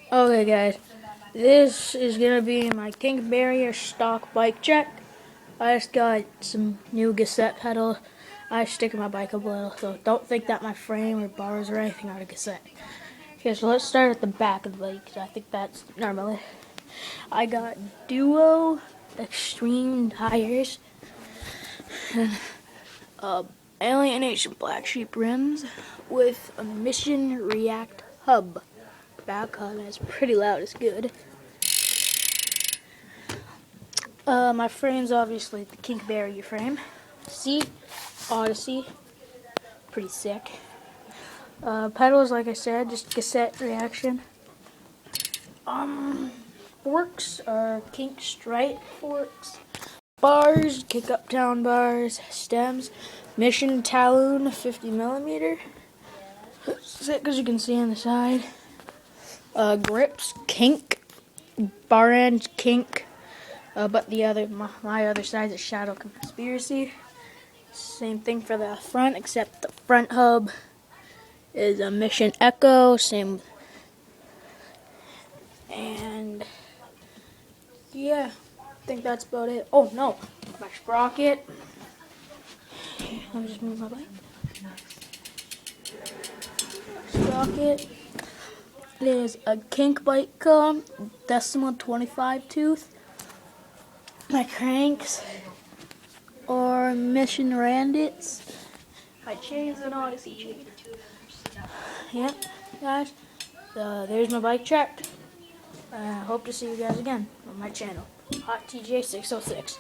Okay, guys, this is gonna be my kink barrier stock bike check. I just got some new cassette pedals. I stick in my bike a little, so don't think that my frame or bars or anything are a cassette. Okay, so let's start at the back of the bike, because I think that's normally. I got Duo Extreme tires, uh, Alienation Black Sheep rims with a Mission React hub. Back hub, and it's pretty loud, it's good. My frame's obviously the kink barrier frame. Seat, Odyssey, pretty sick. Pedals, like I said, just cassette reaction. Forks are kink stripe forks. Bars, kick up town bars. Stems, Mission Talon 50mm. Sick, as you can see on the side. Grips, kink. Bar end, kink. But my other side is Shadow Conspiracy. Same thing for the front, except the front hub is a Mission Echo. Same, and yeah, I think that's about it. Oh no, my sprocket. Let me just move my bike. Sprocket is a kink bike cone, decimal 25 tooth. My cranks are Mission Randits. My chain's an Odyssey chain. Yep, guys. There's my bike check. Hope to see you guys again on my channel, Hot TJ 606.